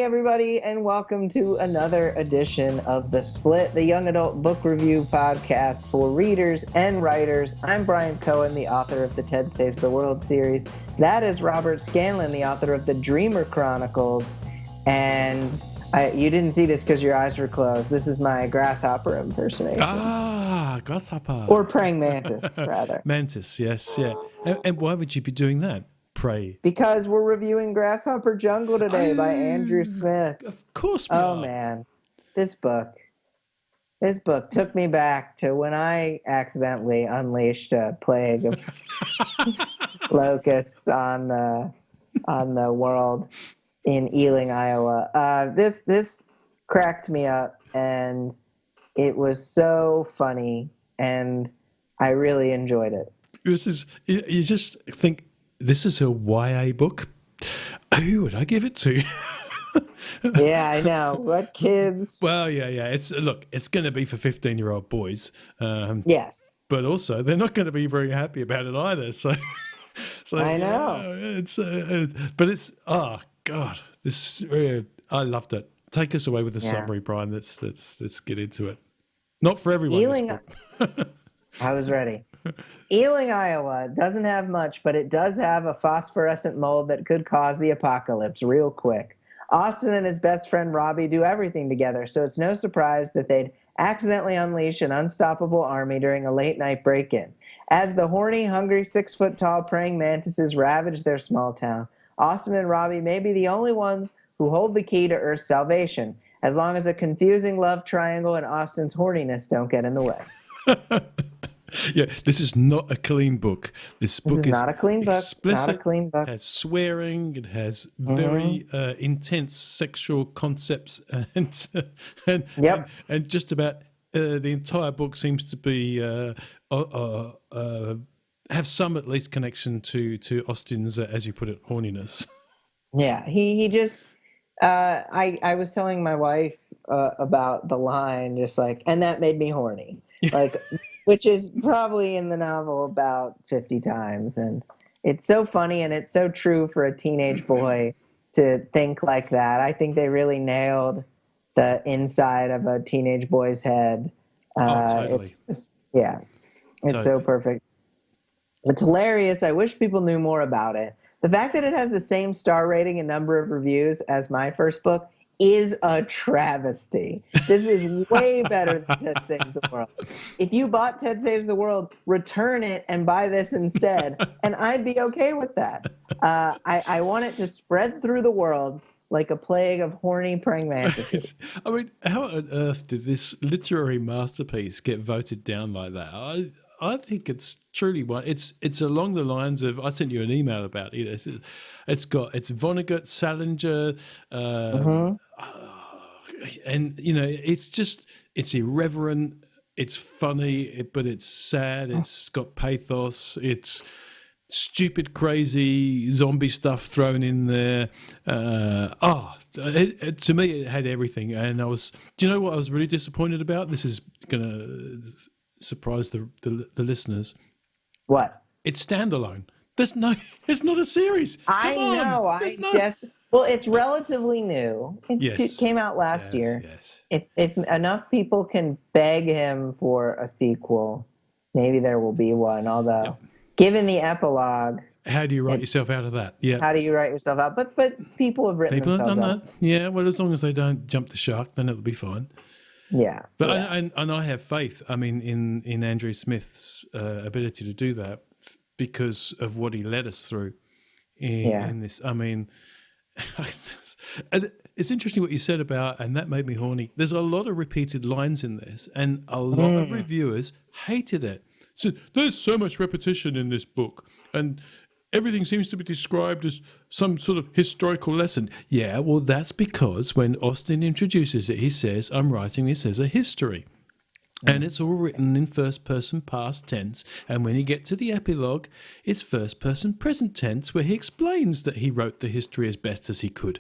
everybody, and welcome to another edition of The Split, the young adult book review podcast for readers and writers. I'm Bryan Cohen, the author of the Ted Saves the World series. That is Robert Scanlon, the author of the Dreamer Chronicles. And you didn't see this because your eyes were closed. This is my Grasshopper impersonation. Ah, Grasshopper. Or praying mantis, rather. Mantis, yes, yeah. And why would you be doing that? Pray. Because we're reviewing Grasshopper Jungle today by Andrew Smith. Of course we are. Man, this book took me back to when I accidentally unleashed a plague of locusts on the world in Ealing, Iowa. This cracked me up, and it was so funny, and I really enjoyed it. You just think, this is a YA book. Who would I give it to? Yeah, I know. What kids? Well, yeah. It's going to be for 15-year-old boys. Yes, but also they're not going to be very happy about it either. So I know. But it's God, this I loved it. Take us away with a summary, Brian. Let's get into it. Not for everyone. Ealing. I was ready. Ealing, Iowa doesn't have much, but it does have a phosphorescent mold that could cause the apocalypse real quick. Austin and his best friend Robbie do everything together, so it's no surprise that they'd accidentally unleash an unstoppable army during a late-night break-in. As the horny, hungry, 6-foot-tall praying mantises ravage their small town, Austin and Robbie may be the only ones who hold the key to Earth's salvation, as long as a confusing love triangle and Austin's horniness don't get in the way. Yeah, this is not a clean book. This book is not a clean book. Explicit, not a clean book. It has swearing. It has very intense sexual concepts, and just about the entire book seems to be have some at least connection to Austin's, as you put it, horniness. Yeah, he just. I was telling my wife about the line, just like, and that made me horny, like. Which is probably in the novel about 50 times. And it's so funny, and it's so true for a teenage boy to think like that. I think they really nailed the inside of a teenage boy's head. Totally. It's so perfect. It's hilarious. I wish people knew more about it. The fact that it has the same star rating and number of reviews as my first book is a travesty. This is way better than Ted Saves the World. If you bought Ted Saves the World, return it and buy this instead, and I'd be okay with that. I want it to spread through the world like a plague of horny praying mantises. I mean, how on earth did this literary masterpiece get voted down like that? I think it's truly one. It's along the lines of, I sent you an email about it. It's Vonnegut, Salinger, and it's irreverent, it's funny, but it's sad. It's got pathos. It's stupid, crazy zombie stuff thrown in there. To me, it had everything. And do you know what I was really disappointed about? This is gonna surprise the listeners. What? It's standalone. It's not a series. I know. Well, it's relatively new. It came out last year. Yes. If enough people can beg him for a sequel, maybe there will be one. Although, given the epilogue, how do you write yourself out of that? Yeah. How do you write yourself out? But people have written themselves out. People have done that. Yeah. Well, as long as they don't jump the shark, then it'll be fine. Yeah. But and I have faith. I mean, in Andrew Smith's ability to do that, because of what he led us through in this. I mean, and it's interesting what you said about, and that made me horny. There's a lot of repeated lines in this, and a lot of reviewers hated it. So there's so much repetition in this book, and everything seems to be described as some sort of historical lesson. Yeah, well, that's because when Austin introduces it, he says, I'm writing this as a history. And it's all written in first-person past tense. And when you get to the epilogue, it's first-person present tense, where he explains that he wrote the history as best as he could.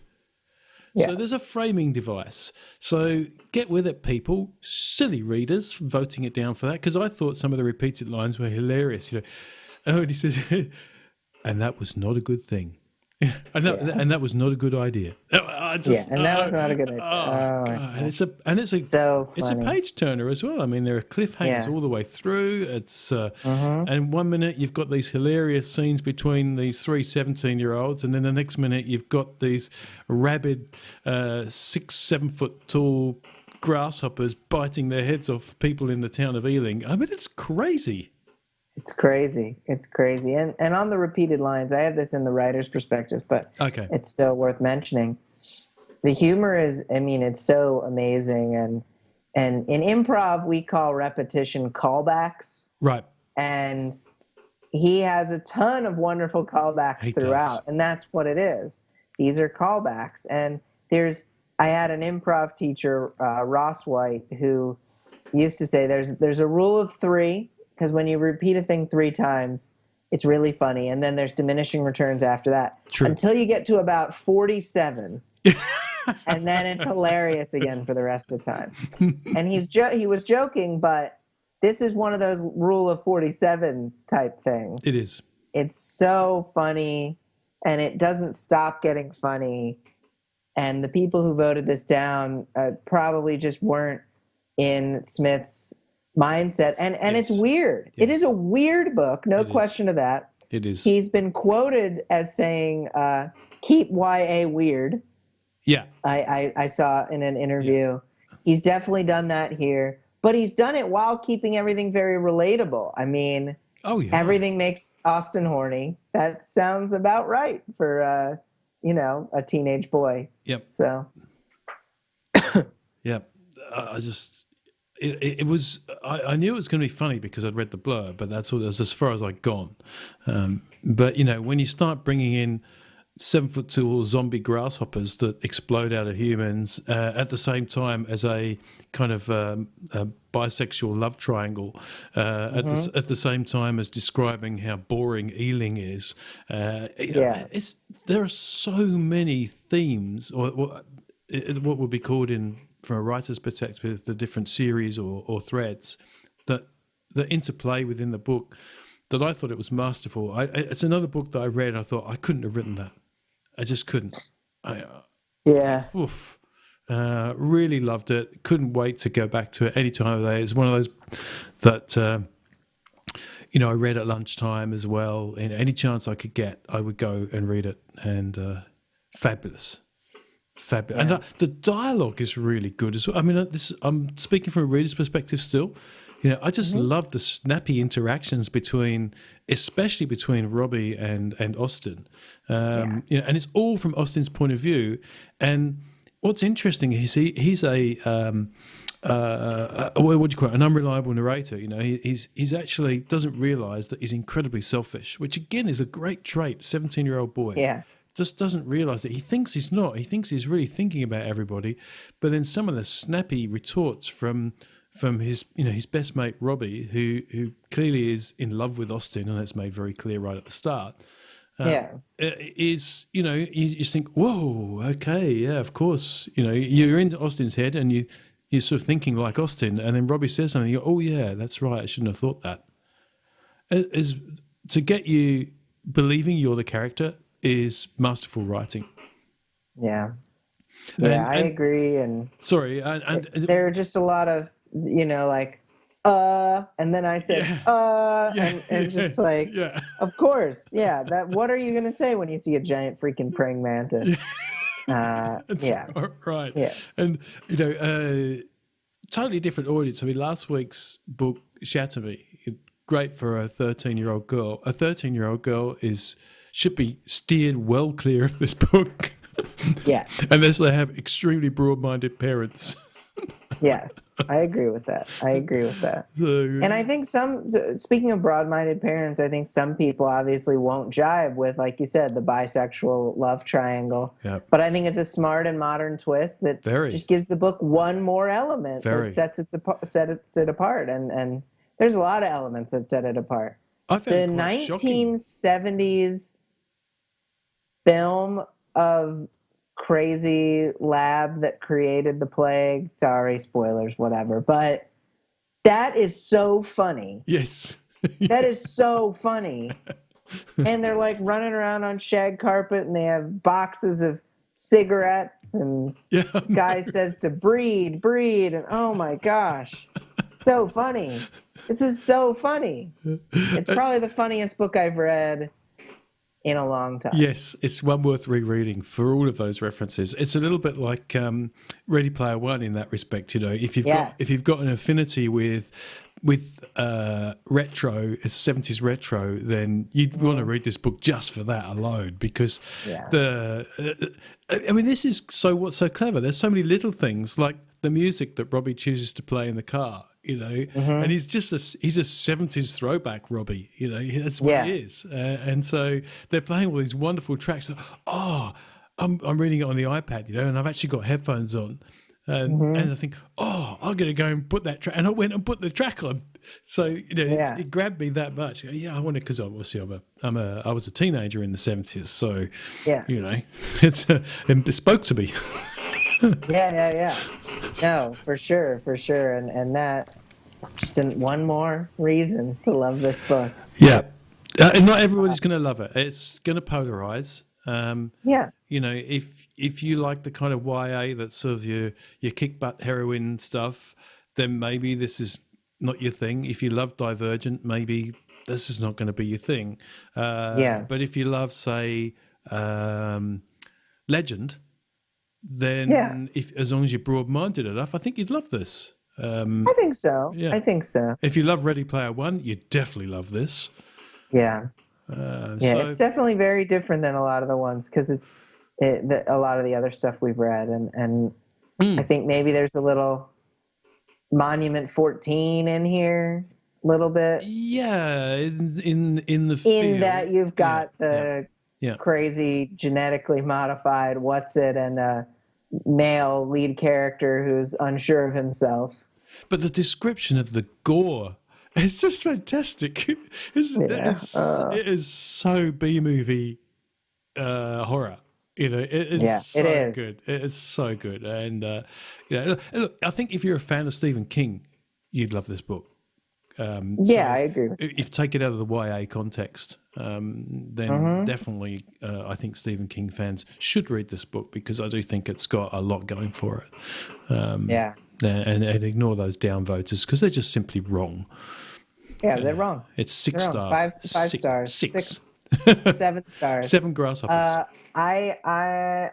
Yeah. So there's a framing device. So get with it, people. Silly readers voting it down for that, because I thought some of the repeated lines were hilarious. And he says, and that was not a good thing. And that was not a good idea. And that was not a good idea. Oh God! So it's a page turner as well. I mean, there are cliffhangers all the way through. It's and 1 minute you've got these hilarious scenes between these three 17-year-olds, and then the next minute you've got these rabid 6-7 foot tall grasshoppers biting their heads off people in the town of Ealing. I mean, it's crazy. It's crazy. It's crazy. And on the repeated lines, I have this in the writer's perspective, but it's still worth mentioning. The humor is, I mean, it's so amazing. And in improv, we call repetition callbacks. Right. And he has a ton of wonderful callbacks throughout. And that's what it is. These are callbacks. And I had an improv teacher, Ross White, who used to say there's a rule of 3. Because when you repeat a thing 3 times, it's really funny. And then there's diminishing returns after that. True. Until you get to about 47. And then it's hilarious again for the rest of the time. And he was joking, but this is one of those rule of 47 type things. It is. It's so funny, and it doesn't stop getting funny. And the people who voted this down probably just weren't in Smith's mindset, and it's weird. It is a weird book, no question of that. It is. He's been quoted as saying, "Keep YA weird." Yeah, I saw in an interview. Yeah. He's definitely done that here, but he's done it while keeping everything very relatable. I mean, everything makes Austin horny. That sounds about right for a teenage boy. Yep. So. Yep. It was. I knew it was going to be funny because I'd read the blurb, but that's as far as I'd gone. But when you start bringing in 7 foot tall zombie grasshoppers that explode out of humans at the same time as a kind of a bisexual love triangle, at the same time as describing how boring Ealing is, there are so many themes, or what would be called from a writer's perspective, the different series or threads that interplay within the book, that I thought it was masterful. It's another book that I read and I thought I couldn't have written that. I just couldn't. Really loved it. Couldn't wait to go back to it any time of day. It's one of those that I read at lunchtime as well. And any chance I could get, I would go and read it. And fabulous. Fabulous. And the dialogue is really good as well. I mean, I'm speaking from a reader's perspective still. I just love the snappy interactions especially between Robbie and Austin. And it's all from Austin's point of view. And what's interesting is he's a what do you call it? An unreliable narrator. He's actually doesn't realise that he's incredibly selfish, which again is a great trait. 17-year-old boy. Yeah. Just doesn't realise it. He thinks he's not. He thinks he's really thinking about everybody. But then some of the snappy retorts from his his best mate Robbie, who clearly is in love with Austin, and that's made very clear right at the start. Is you just think, whoa, okay, yeah, of course. You're in Austin's head, and you're sort of thinking like Austin, and then Robbie says something. You go, oh yeah, that's right. I shouldn't have thought that. Is to get you believing you're the character is masterful writing. Yeah. I agree. And sorry, there are just a lot of like and then I said and just like of course, that what are you gonna say when you see a giant freaking praying mantis? Right. Yeah. And totally different audience. I mean, last week's book, Shatter Me, great for a 13-year-old girl. A 13-year-old girl should be steered well clear of this book. Yes. Unless they have extremely broad-minded parents. Yes, I agree with that. And I think speaking of broad-minded parents, I think some people obviously won't jive with, like you said, the bisexual love triangle. Yep. But I think it's a smart and modern twist that just gives the book one more element that sets it apart. And there's a lot of elements that set it apart. I found the 1970s film of crazy lab that created the plague. Sorry, spoilers, whatever. But that is so funny. Yes. That is so funny. And they're like running around on shag carpet, and they have boxes of cigarettes, and Yeah, guy says to breed, and oh my gosh, so funny. This is so funny. It's probably the funniest book I've read in a long time. Yes, it's one worth rereading for all of those references. It's a little bit like Ready Player One in that respect. You know, if you've got an affinity with retro, 70s retro, then you'd want to read this book just for that alone, because I mean, this is what's so clever. There's so many little things like the music that Robbie chooses to play in the car, you know, and he's a 70s throwback Robbie, you know, that's what he is. And so they're playing all these wonderful tracks. I'm reading it on the iPad, you know, and I've actually got headphones on. And I think, I'm going to go and put that track. And I went and put the track on. So, you know, it grabbed me that much. Yeah, I wanted, because obviously I was a teenager in the 70s. So, you know, it spoke to me. Yeah. No, for sure. And that just one more reason to love this book. Yeah. And not everybody's going to love it. It's going to polarize. You know, if you like the kind of YA that's sort of your kick butt heroin stuff, then maybe this is not your thing. If you love Divergent, maybe this is not going to be your thing. But if you love, say, Legend, then as long as you're broad-minded enough, I think you'd love this. I think so. I think so. If you love Ready Player One, you definitely love this. Yeah. It's definitely very different than a lot of the ones, because a lot of the other stuff we've read, and I think maybe there's a little Monument 14 in here, a little bit. Yeah, in the field. In that you've got the crazy genetically modified and a male lead character who's unsure of himself. But the description of the gore, it's just fantastic. It is so B-movie horror. You know, it is so good. It is so good. And, you know, look, I think if you're a fan of Stephen King, you'd love this book. I agree. If you take it out of the YA context, then definitely I think Stephen King fans should read this book, because I do think it's got a lot going for it. And ignore those downvoters, because they're just simply wrong. Yeah, they're wrong. It's 6 stars. Five stars. 6. 7 stars. 7 grasshoppers. I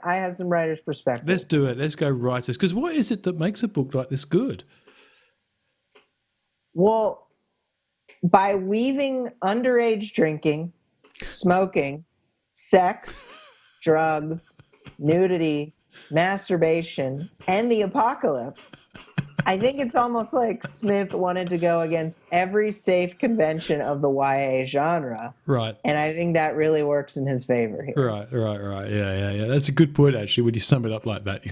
have some writer's perspective. Let's do it. Let's go writers. Because what is it that makes a book like this good? Well, by weaving underage drinking, smoking, sex, drugs, nudity, masturbation, and the apocalypse, I think it's almost like Smith wanted to go against every safe convention of the YA genre. Right. And I think that really works in his favor here. Right. Yeah. That's a good point, actually, when you sum it up like that.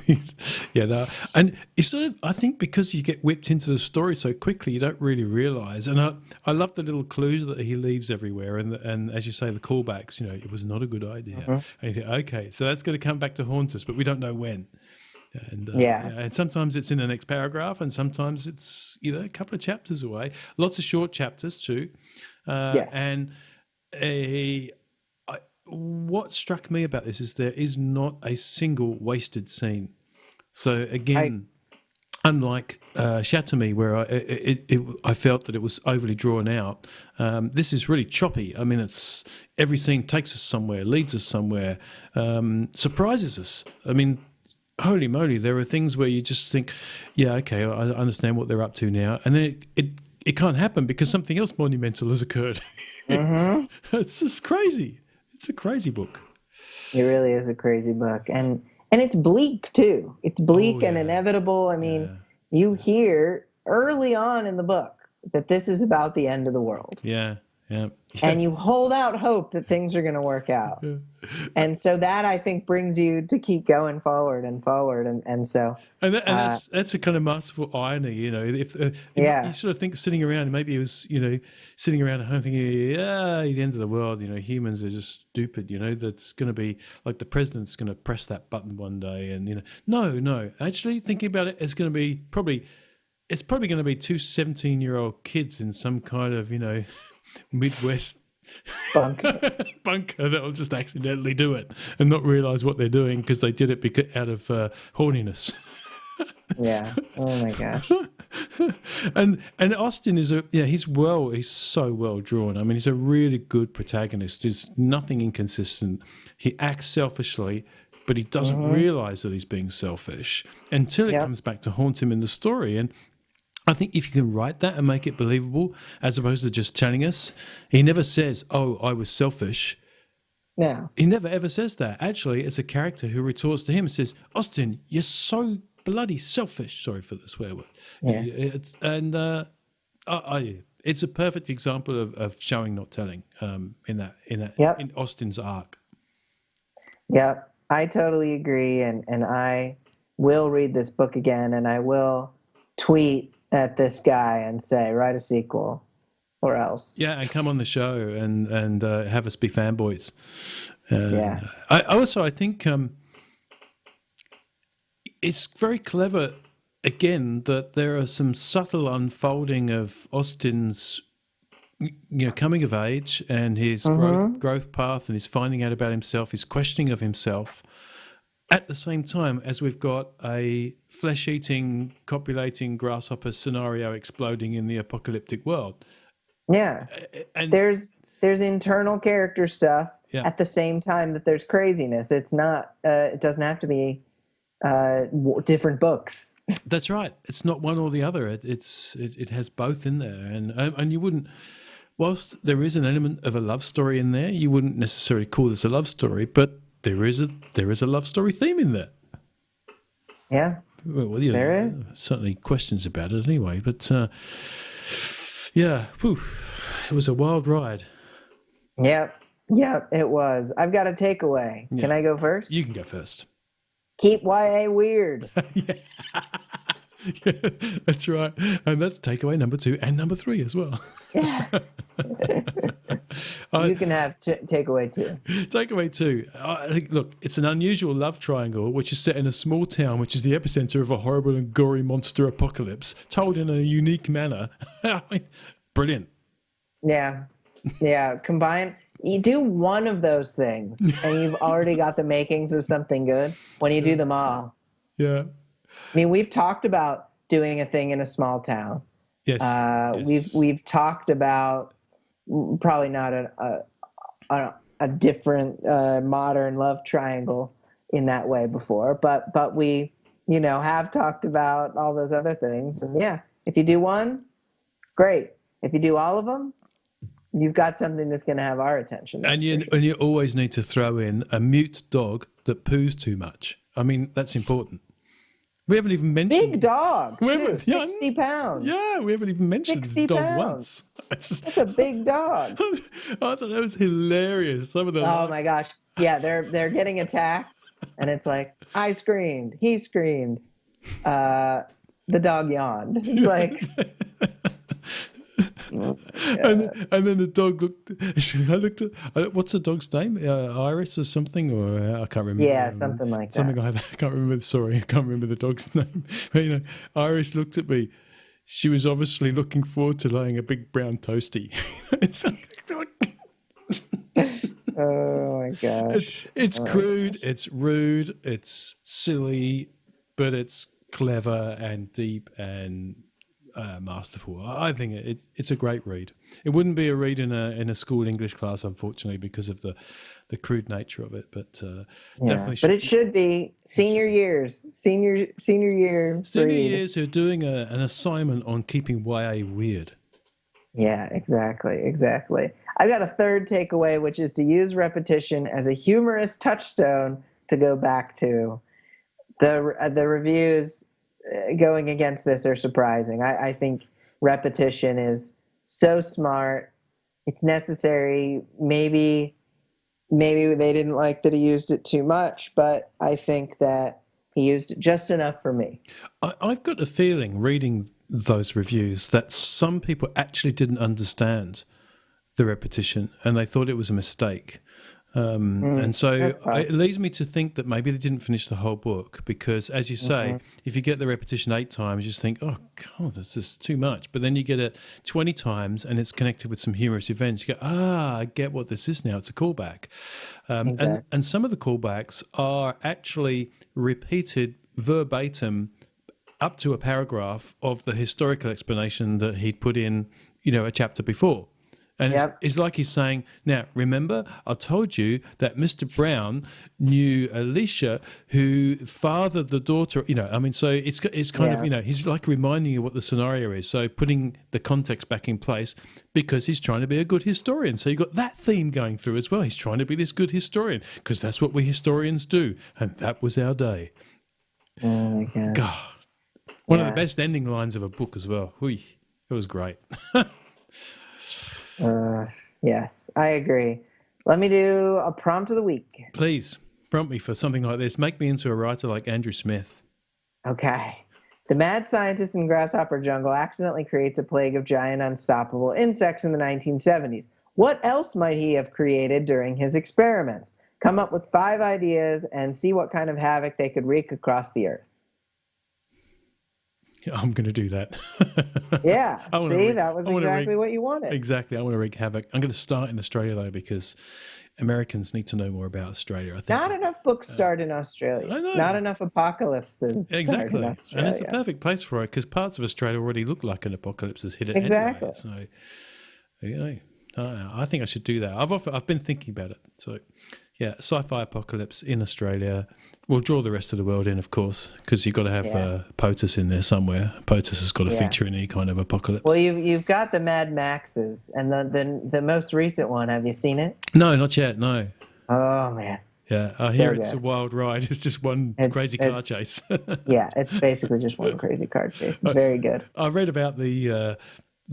And it's sort of, I think, because you get whipped into the story so quickly, you don't really realise. And I love the little clues that he leaves everywhere. And as you say, the callbacks, you know, it was not a good idea. And you think, okay, so that's going to come back to haunt us, but we don't know when. And and sometimes it's in the next paragraph, and sometimes it's, you know, a couple of chapters away. Lots of short chapters too. And what struck me about this is there is not a single wasted scene. So again, unlike Chateaume, where I felt that it was overly drawn out, this is really choppy. I mean, it's every scene takes us somewhere, leads us somewhere, surprises us. I mean, holy moly, there are things where you just think, yeah, okay, I understand what they're up to now. And then it can't happen because something else monumental has occurred. It's just crazy. It's a crazy book. It really is a crazy book. And it's bleak, too. It's bleak and inevitable. I mean, you hear early on in the book that this is about the end of the world. Yeah. And you hold out hope that things are going to work out. And so that, I think, brings you to keep going forward. And so that's a kind of masterful irony, you know. If you sort of think sitting around, maybe he was, you know, sitting around at home thinking, the end of the world, you know, humans are just stupid, you know, that's going to be like the president's going to press that button one day, and, you know, no, actually thinking about it, it's going to be probably going to be two 17-year-old kids in some kind of, you know, Midwest bunker that'll just accidentally do it and not realize what they're doing because they did it out of horniness. Yeah. Oh my gosh. And Austin is he's so well drawn. I mean, he's a really good protagonist. There's nothing inconsistent. He acts selfishly, but he doesn't realize that he's being selfish until it comes back to haunt him in the story. And I think if you can write that and make it believable, as opposed to just telling us, he never says, "Oh, I was selfish." No. He never ever says that. Actually, it's a character who retorts to him and says, "Austin, you're so bloody selfish." Sorry for the swear word. Yeah. It's a perfect example of showing, not telling. In Austin's arc. Yep. I totally agree, and I will read this book again, and I will tweet at this guy and say, write a sequel, or else. Yeah, and come on the show and have us be fanboys. Yeah. I think it's very clever, again, that there are some subtle unfolding of Austin's coming of age and his growth path and his finding out about himself, his questioning of himself, at the same time as we've got a flesh-eating, copulating grasshopper scenario exploding in the apocalyptic world. Yeah. And there's internal character stuff at the same time that there's craziness. It's not, it doesn't have to be different books. That's right. It's not one or the other. It has both in there. And you wouldn't, whilst there is an element of a love story in there, you wouldn't necessarily call this a love story, but there is a love story theme in there. Yeah, there is. Certainly questions about it anyway, but it was a wild ride. Yep, it was. I've got a takeaway. Yeah. Can I go first? You can go first. Keep YA weird. Yeah, that's right. And that's takeaway number 2 and number 3 as well. Yeah. You can have takeaway 2. Takeaway 2. I think, look, it's an unusual love triangle which is set in a small town which is the epicenter of a horrible and gory monster apocalypse, told in a unique manner. Brilliant. Yeah. Combine. You do one of those things, and you've already got the makings of something good when you do them all. Yeah. I mean, we've talked about doing a thing in a small town. Yes. We've talked about probably not a different modern love triangle in that way before, but we have talked about all those other things. And yeah, if you do one, great. If you do all of them, you've got something that's going to have our attention. And you always need to throw in a mute dog that poos too much. I mean, that's important. We haven't even mentioned... Big dog, 60 pounds. Yeah, we haven't even mentioned the dog pounds. once. That's a big dog. I thought that was hilarious. Oh my gosh. Yeah, they're getting attacked, and it's like, I screamed, he screamed, the dog yawned. It's like... and then the dog looked. I looked at what's the dog's name? Iris or something, or I can't remember. Yeah, something like that. I can't remember. Sorry, I can't remember the dog's name. But, Iris looked at me. She was obviously looking forward to laying a big brown toasty. Oh my gosh! It's crude. It's rude. It's silly, but it's clever and deep and masterful. I think it's a great read. It wouldn't be a read in a school English class, unfortunately, because of the crude nature of it. But definitely. But it should be senior years, senior year. Senior years who are doing an assignment on keeping YA weird. Yeah, exactly. I've got a third takeaway, which is to use repetition as a humorous touchstone to go back to. The reviews going against this are surprising. I think repetition is so smart. It's necessary. Maybe they didn't like that he used it too much, but I think that he used it just enough for me. I've got a feeling, reading those reviews, that some people actually didn't understand the repetition and they thought it was a mistake. And so it leads me to think that maybe they didn't finish the whole book because, as you say, if you get the repetition 8 times, you just think, oh, God, that's just too much. But then you get it 20 times and it's connected with some humorous events. You go, I get what this is now. It's a callback. Exactly. And some of the callbacks are actually repeated verbatim up to a paragraph of the historical explanation that he'd put in, a chapter before. And it's like he's saying, now, remember, I told you that Mr. Brown knew Alicia who fathered the daughter, so it's kind of, he's like reminding you what the scenario is. So putting the context back in place because he's trying to be a good historian. So you've got that theme going through as well. He's trying to be this good historian because that's what we historians do. And that was our day. Oh, my God. God. One of the best ending lines of a book as well. It was great. Yes, I agree. Let me do a prompt of the week. Please, prompt me for something like this. Make me into a writer like Andrew Smith. Okay. The mad scientist in Grasshopper Jungle accidentally creates a plague of giant unstoppable insects in the 1970s. What else might he have created during his experiments? Come up with 5 ideas and see what kind of havoc they could wreak across the earth. I'm going to do that. Yeah. See, that was exactly what you wanted. Exactly. I want to wreak havoc. I'm going to start in Australia, though, because Americans need to know more about Australia, I think. Not enough books start in Australia. I know. Not enough apocalypses exactly. start in Australia. And it's the perfect place for it because parts of Australia already look like an apocalypse has hit it exactly. anyway. So, I think I should do that. I've been thinking about it. So, yeah, sci-fi apocalypse in Australia. We'll draw the rest of the world in, of course, because you've got to have POTUS in there somewhere. POTUS has got to feature in any kind of apocalypse. Well, you've got the Mad Maxes, and the most recent one. Have you seen it? No, not yet. No. Oh man. Yeah, I hear it's a wild ride. It's just one crazy car chase. Yeah, it's basically just one crazy car chase. It's very good. I read about the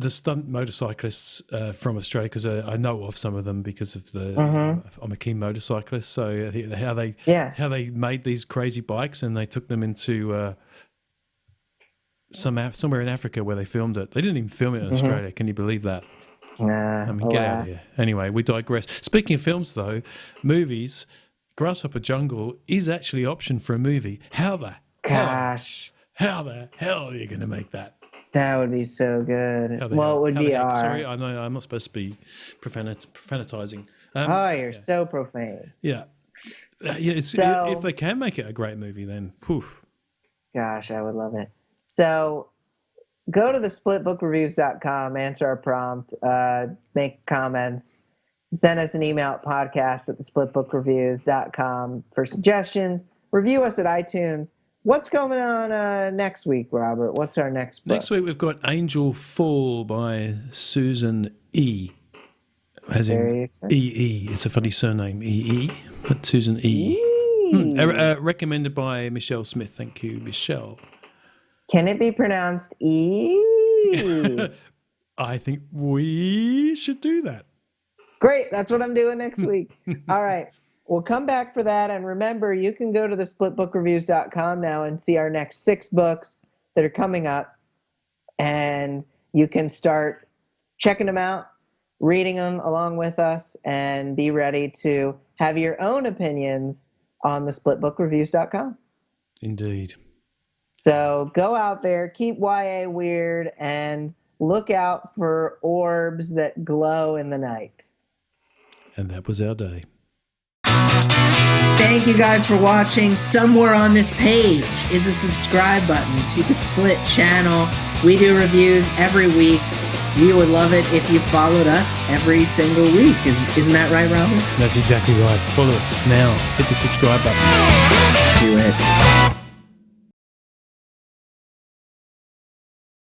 stunt motorcyclists from Australia because I know of some of them because of I'm a keen motorcyclist. So how they made these crazy bikes and they took them into somewhere in Africa where they filmed it. They didn't even film it in Australia. Can you believe that? Nah, get out of here. Anyway, we digress. Speaking of films, though, movies, Grasshopper Jungle is actually optioned for a movie. How the hell are you going to make that? That would be so good. It would be Sorry, I know I'm not supposed to be profanitizing. You're so profane. Yeah. If they can make it a great movie, then poof. Gosh, I would love it. So go to thesplitbookreviews.com, answer our prompt, make comments, send us an email at podcast@thesplitbookreviews.com for suggestions. Review us at iTunes. What's going on next week, Robert? What's our next book? Next week we've got Angel Fall by Susan E. As in E.E. It's a funny surname, E.E., but Susan E. Recommended by Michelle Smith. Thank you, Michelle. Can it be pronounced E? I think we should do that. Great. That's what I'm doing next week. All right. We'll come back for that. And remember, you can go to the splitbookreviews.com now and see our next 6 books that are coming up. And you can start checking them out, reading them along with us, and be ready to have your own opinions on the splitbookreviews.com. Indeed. So go out there, keep YA weird, and look out for orbs that glow in the night. And that was our day. Thank you guys for watching. Somewhere on this page is a subscribe button to the Split channel. We do reviews every week. We would love it if you followed us every single week. Isn't that right, Robert? That's exactly right. Follow us now. Hit the subscribe button. Do it.